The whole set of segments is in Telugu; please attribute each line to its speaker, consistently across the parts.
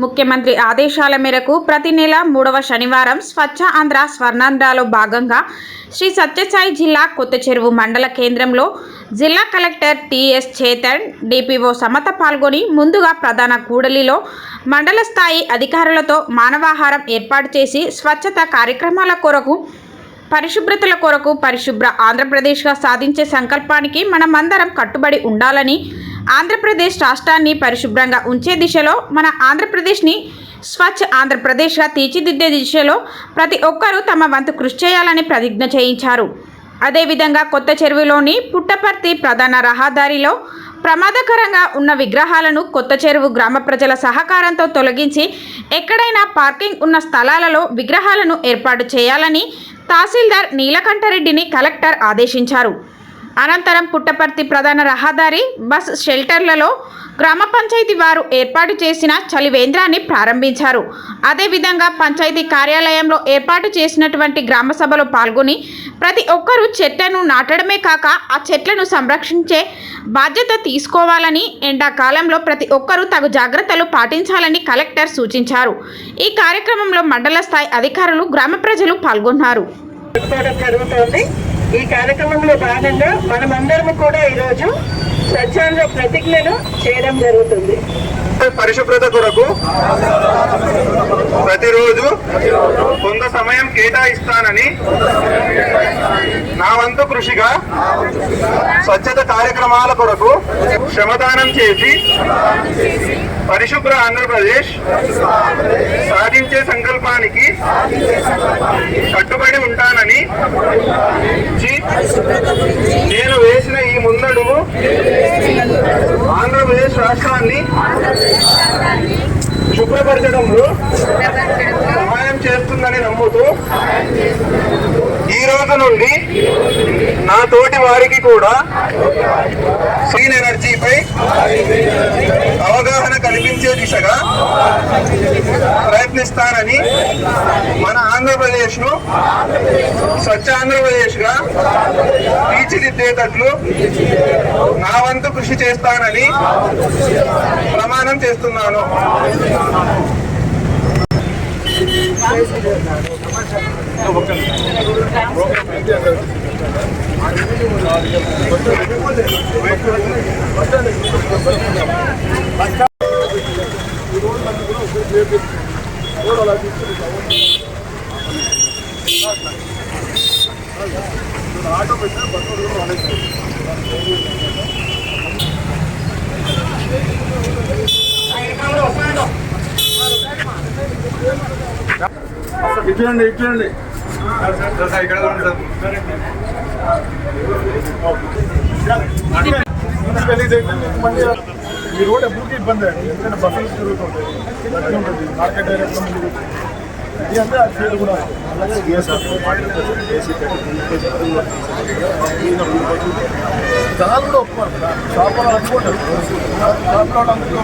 Speaker 1: ముఖ్యమంత్రి ఆదేశాల మేరకు ప్రతి నెల 3వ శనివారం స్వచ్ఛ ఆంధ్ర స్వర్ణాంధ్రలో భాగంగా శ్రీ సత్యసాయి జిల్లా కొత్త చెరువు మండల కేంద్రంలో జిల్లా collector TS Chetan, DPO Samatha పాల్గొని ముందుగా ప్రధాన కూడలిలో మండల స్థాయి అధికారులతో మానవాహారం ఏర్పాటు చేసి స్వచ్ఛత కార్యక్రమాల కొరకు పరిశుభ్రతల కొరకు పరిశుభ్ర ఆంధ్రప్రదేశ్గా సాధించే సంకల్పానికి మనమందరం కట్టుబడి ఉండాలని, ఆంధ్రప్రదేశ్ రాష్ట్రాన్ని పరిశుభ్రంగా ఉంచే దిశలో మన ఆంధ్రప్రదేశ్ని స్వచ్ఛ ఆంధ్రప్రదేశ్గా తీర్చిదిద్దే దిశలో ప్రతి ఒక్కరూ తమ వంతు కృషి చేయాలని ప్రతిజ్ఞ చేయించారు. అదేవిధంగా కొత్త చెరువులోని పుట్టపర్తి ప్రధాన రహదారిలో ప్రమాదకరంగా ఉన్న విగ్రహాలను కొత్త చెరువు గ్రామ ప్రజల సహకారంతో తొలగించి ఎక్కడైనా పార్కింగ్ ఉన్న స్థలాలలో విగ్రహాలను ఏర్పాటు చేయాలని తహసీల్దార్ నీలకంఠరెడ్డిని కలెక్టర్ ఆదేశించారు. అనంతరం పుట్టపర్తి ప్రధాన రహదారి బస్ షెల్టర్లలో గ్రామ పంచాయతీ వారు ఏర్పాటు చేసిన చలివేంద్రాన్ని ప్రారంభించారు. అదేవిధంగా పంచాయతీ కార్యాలయంలో ఏర్పాటు చేసినటువంటి గ్రామ సభలో పాల్గొని ప్రతి ఒక్కరూ చెట్లను నాటడమే కాక ఆ చెట్లను సంరక్షించే బాధ్యత తీసుకోవాలని, ఎండాకాలంలో ప్రతి ఒక్కరూ తగు జాగ్రత్తలు పాటించాలని కలెక్టర్ సూచించారు. ఈ కార్యక్రమంలో మండల స్థాయి అధికారులు, గ్రామ ప్రజలు పాల్గొన్నారు.
Speaker 2: ఈ కార్యక్రమంలో భాగంగా మనమందరం కూడా ఈరోజు స్వచ్ఛాంధ్ర ప్రతిజ్ఞను చేయడం జరుగుతుంది.
Speaker 3: పరిశుభ్రత కొరకు ప్రతిరోజు కొంత సమయం కేటాయిస్తానని నా వంతు కృషిగా స్వచ్ఛత కార్యక్రమాల కొరకు శ్రమదానం చేసి పరిశుభ్ర ఆంధ్రప్రదేశ్ సాధించే సంకల్పానికి కట్టుబడి ఉంటానని నేను వేసిన ఈ ముందడుగు ఆంధ్రప్రదేశ్ రాష్ట్రాన్ని శుభ్రపరచడంలో సహాయం చేస్తుందని నమ్ముతూ ఈ రోజు నుండి నా తోటి వారికి కూడా క్లీన్ ఎనర్జీపై అవగాహన కల్పించే దిశగా ప్రయత్నిస్తానని, మన ఆంధ్రప్రదేశ్ను స్వచ్ఛ ఆంధ్రప్రదేశ్గా తీర్చిదిద్దేటట్లు నా వంతు కృషి చేస్తానని ప్రమాణం చేస్తున్నాను. ఆటో పెట్టిన ఇట్లండి ఇట్లండి ఇక్కడ ఈ రోడ్ ఎప్పటికీ ఇబ్బంది అండి, ఎందుకంటే బస్సులు తిరుగుతుంటాయి, గట్టి ఉంటుంది, మార్కెట్ డైరెక్ట్ ఇది అంటే ఆ సైడ్ కూడా అలాగే జనాలు కూడా ఒప్పుకోరు కదా, షాప్ వాళ్ళు అనుకుంటారు, షాప్ వాళ్ళు అందరికీ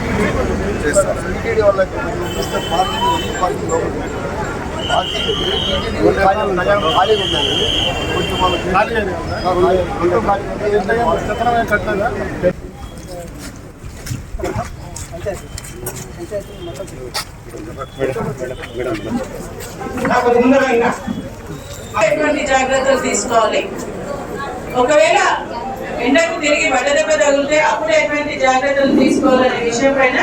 Speaker 3: చేస్తారు. టీటీడీ వాళ్ళకి చూస్తే పార్కింగ్ ఖాళీగా ఉందండి, కొంచెం వాళ్ళకి ఖాళీ కట్టలేదా
Speaker 2: ఎటువంటి జాగ్రత్తలు తీసుకోవాలి, ఒకవేళ ఎండకు తిరిగి వడదెబ్బ తగిలితే అప్పుడు ఎటువంటి జాగ్రత్తలు తీసుకోవాలనే విషయం పైన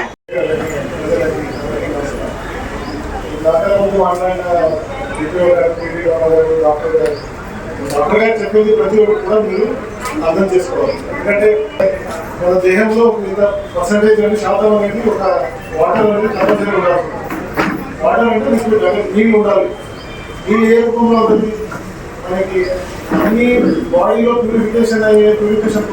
Speaker 4: డాక్టర్ గారు చెప్పింది ప్రతి ఒక్కటి కూడా మీరు అర్థం చేసుకోవాలి. ఎందుకంటే మన దేహంలో ఇంత పర్సంటేజ్ అనేది, శాతం అనేది ఒక వాటర్ అనేది కంపల్సరీ ఉండాలి. వాటర్ అంటే నీళ్ళు ఉండాలి. నీళ్ళు ఏ రూపంలో ఉంటుంది, మనకి అన్ని బాడీలో ప్యూరిఫికేషన్ అయ్యే ప్యూరిఫికేషన్